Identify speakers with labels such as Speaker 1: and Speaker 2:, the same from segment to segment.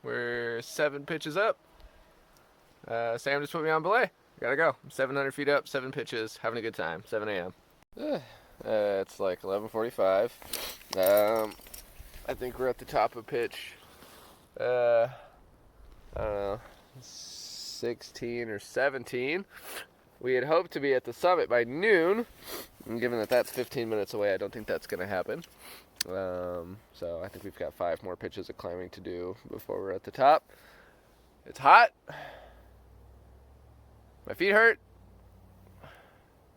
Speaker 1: We're 7 pitches up. Sam just put me on belay. Gotta go. I'm 700 feet up, 7 pitches, having a good time. 7 a.m. It's like 11:45. I think we're at the top of pitch. I don't know, 16 or 17. We had hoped to be at the summit by noon, and given that that's 15 minutes away, I don't think that's going to happen. So I think we've got 5 more pitches of climbing to do before we're at the top. It's hot. My feet hurt.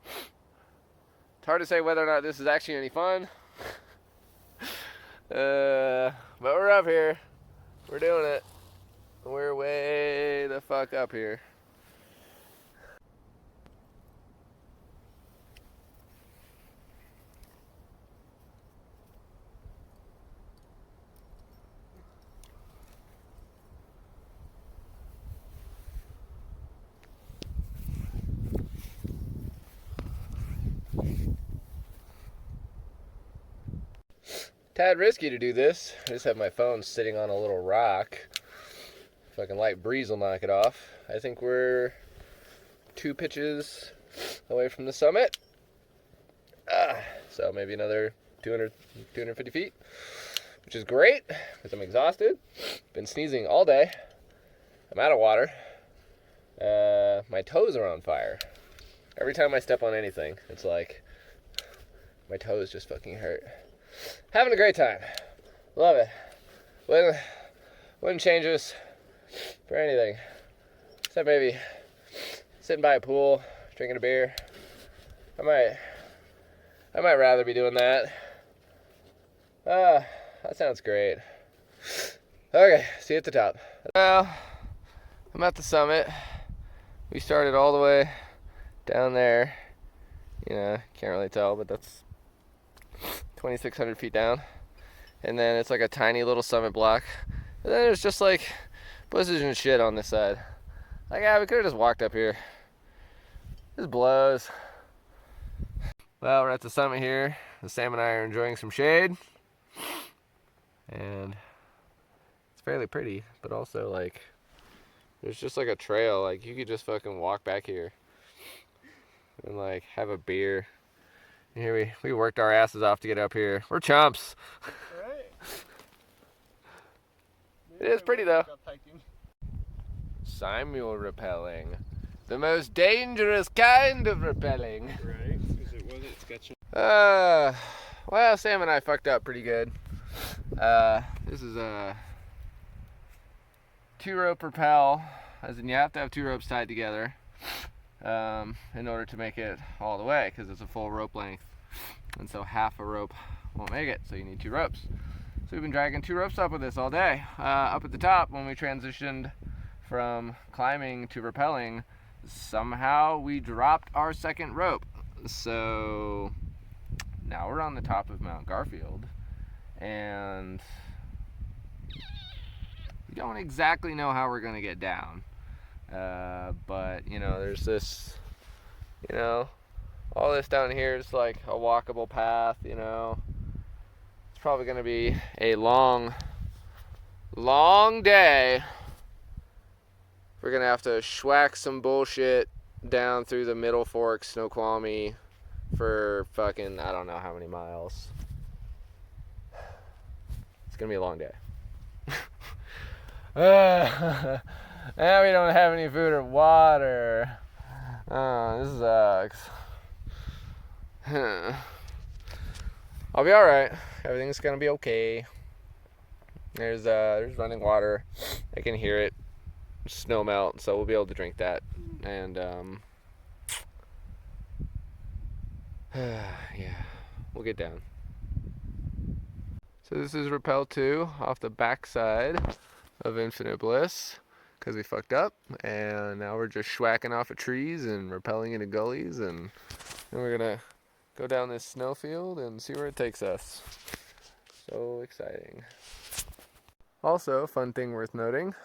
Speaker 1: It's hard to say whether or not this is actually any fun. But we're up here. We're doing it. We're way the fuck up here. Tad risky to do this. I just have my phone sitting on a little rock. Fucking light breeze will knock it off. I think we're 2 pitches away from the summit. So maybe another 250 feet, which is great because I'm exhausted. Been sneezing all day. I'm out of water. My toes are on fire. Every time I step on anything, it's like my toes just fucking hurt. Having a great time. Love it. Wouldn't change this for anything. Except maybe sitting by a pool, drinking a beer. I might rather be doing that. That sounds great. Okay, see you at the top. Well, I'm at the summit. We started all the way down there. You know, can't really tell, but that's 2,600 feet down. And then it's like a tiny little summit block. And then there's just like bushes and shit on this side. Like, yeah, we could have just walked up here. This blows. Well, we're at the summit here. Sam and I are enjoying some shade. And it's fairly pretty, but also like there's just like a trail. Like you could just fucking walk back here and like have a beer. And here we worked our asses off to get up here. We're chumps.
Speaker 2: Right.
Speaker 1: It is pretty though. Simul rappelling. The most dangerous kind of rappelling.
Speaker 2: Right, because it wasn't sketching.
Speaker 1: Well, Sam and I fucked up pretty good. This is a 2-rope rappel, as in you have to have 2 ropes tied together in order to make it all the way, because it's a full rope length. And so half a rope won't make it, so you need 2 ropes. So we've been dragging 2 ropes up with this all day. Up at the top, when we transitioned from climbing to rappelling, somehow we dropped our second rope. So now we're on the top of Mt Garfield, and we don't exactly know how we're going to get down. But, you know, there's this, you know, all this down here is like a walkable path, you know. It's probably going to be a long day. We're going to have to schwack some bullshit down through the Middle Fork, Snoqualmie for fucking, I don't know how many miles. It's going to be a long day. Now we don't have any food or water. Oh, this sucks. I'll be alright. Everything's gonna be okay. There's running water. I can hear it. Snow melt, so we'll be able to drink that. And yeah, we'll get down. So this is rappel 2 off the backside of Infinite Bliss, because we fucked up, and now we're just schwacking off of trees and rappelling into gullies, and then we're gonna go down this snowfield and see where it takes us. So exciting. Also, fun thing worth noting,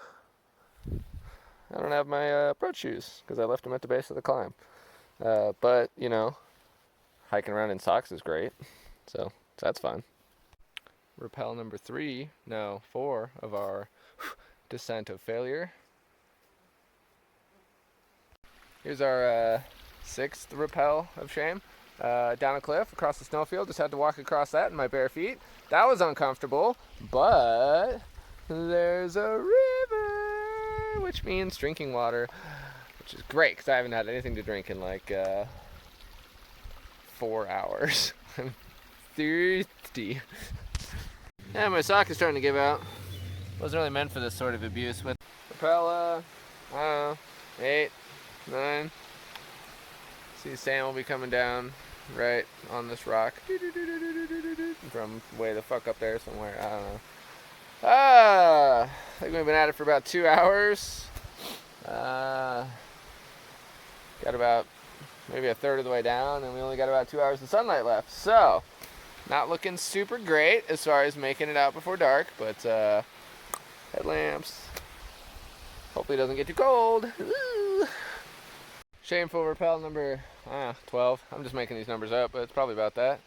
Speaker 1: I don't have my approach shoes because I left them at the base of the climb. But, you know, hiking around in socks is great, so that's fun. Rappel number 4 of our descent of failure. Here's our 6th rappel of shame. Down a cliff, across the snowfield. Just had to walk across that in my bare feet. That was uncomfortable, but there's a river, which means drinking water, which is great because I haven't had anything to drink in like 4 hours. I'm thirsty. Yeah, my sock is starting to give out. Wasn't really meant for this sort of abuse. With rappel, I don't know, 8, 9. See, Sam will be coming down right on this rock from way the fuck up there somewhere. I don't know. I think we've been at it for about 2 hours. Got about maybe a third of the way down, and we only got about 2 hours of sunlight left. So, not looking super great as far as making it out before dark, but headlamps. Hopefully it doesn't get too cold. Woo! Shameful rappel number 12. I'm just making these numbers up, but it's probably about that.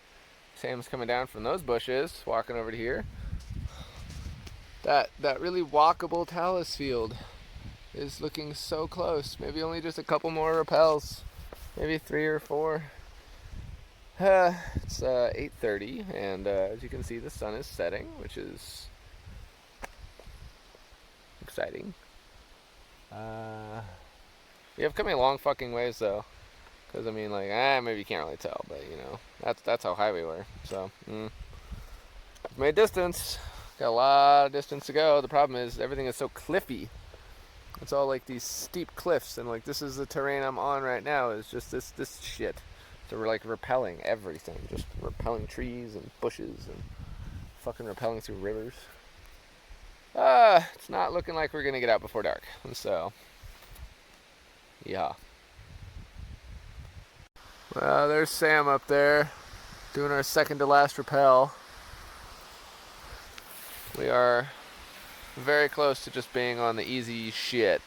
Speaker 1: Sam's coming down from those bushes, walking over to here. That really walkable talus field is looking so close. Maybe only just a couple more rappels. Maybe 3 or 4. It's 8:30, and as you can see, the sun is setting, which is exciting. We have coming a long fucking ways though, because I mean, like, maybe you can't really tell, but you know, that's how high we were. So, we've made distance. Got a lot of distance to go. The problem is everything is so cliffy. It's all like these steep cliffs, and like this is the terrain I'm on right now. Is just this shit. So we're like rappelling everything, just rappelling trees and bushes and fucking rappelling through rivers. It's not looking like we're gonna get out before dark, and so yeah. Well, there's Sam up there doing our second to last rappel. We are very close to just being on the easy shit.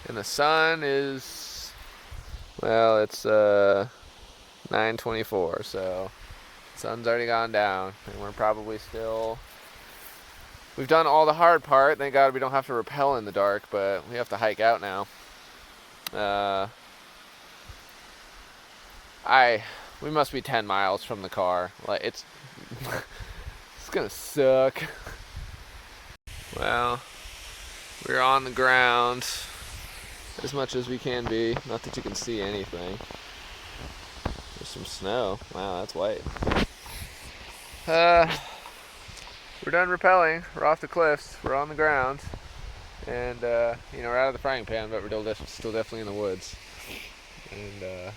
Speaker 1: And the sun is, well, it's 9:24, so the sun's already gone down, and we're probably still, we've done all the hard part. Thank God we don't have to rappel in the dark, but we have to hike out now. We must be 10 miles from the car. Like, it's gonna suck. Well, we're on the ground as much as we can be. Not that you can see anything. There's some snow. Wow, that's white. We're done rappelling. We're off the cliffs. We're on the ground. And, you know, we're out of the frying pan, but we're still definitely in the woods. And,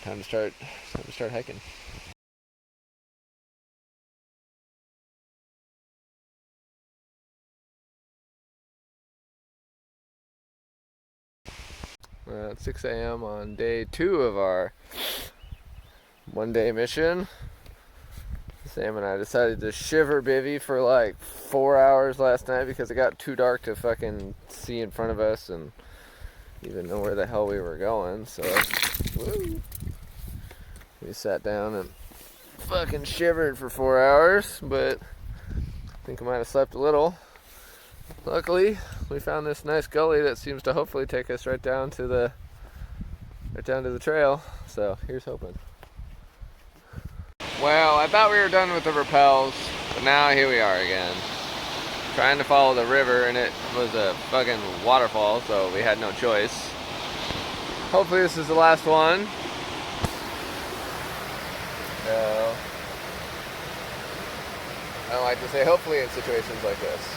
Speaker 1: time to start hiking. At 6 a.m. on day 2 of our one-day mission. Sam and I decided to shiver bivvy for like 4 hours last night because it got too dark to fucking see in front of us and even know where the hell we were going. So, woo, we sat down and fucking shivered for 4 hours, but I think I might have slept a little. Luckily, we found this nice gully that seems to hopefully take us right down to the trail. So here's hoping. Well, I thought we were done with the rappels, but now here we are again, trying to follow the river, and it was a fucking waterfall, so we had no choice. Hopefully this is the last one. So, I don't like to say hopefully in situations like this.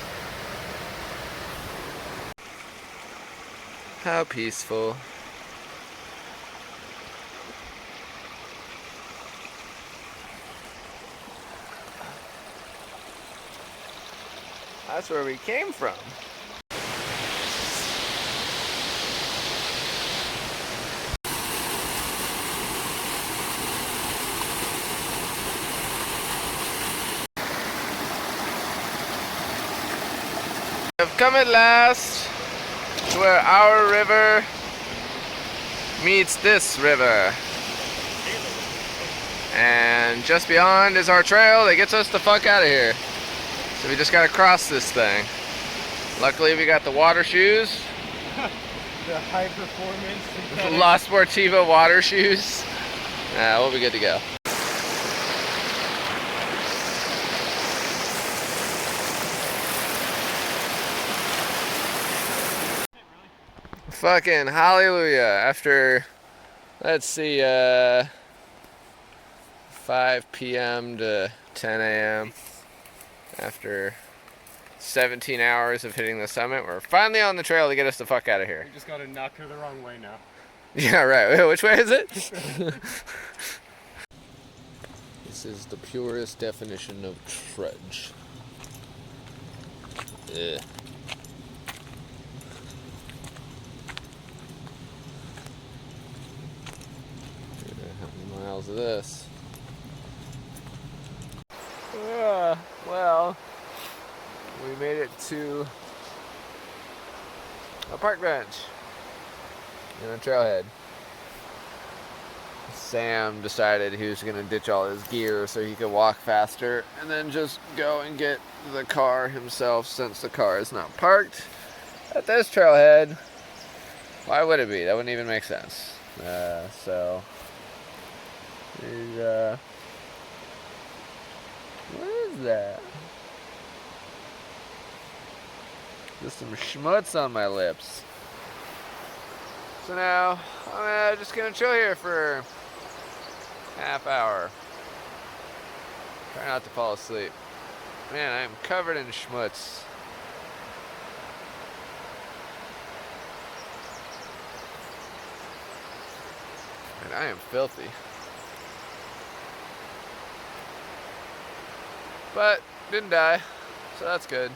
Speaker 1: How peaceful. That's where we came from. We've come at last to where our river meets this river. And just beyond is our trail that gets us the fuck out of here. So we just gotta cross this thing. Luckily we got the water shoes.
Speaker 2: The high performance.
Speaker 1: La Sportiva water shoes. We'll be good to go. Fucking hallelujah. After, let's see, 5 p.m. to 10 a.m. After 17 hours of hitting the summit, we're finally on the trail to get us the fuck out of here.
Speaker 2: We just gotta knock her the wrong way now.
Speaker 1: Yeah, right. Wait, which way is it? This is the purest definition of trudge. Ugh. How many miles of this? Well, we made it to a park bench in a trailhead. Sam decided he was going to ditch all his gear so he could walk faster and then just go and get the car himself, since the car is not parked at this trailhead. Why would it be? That wouldn't even make sense. So there's what is that? There's some schmutz on my lips. So now I'm just gonna chill here for half hour. Try not to fall asleep. Man, I am covered in schmutz. And I am filthy. But didn't die, so that's good.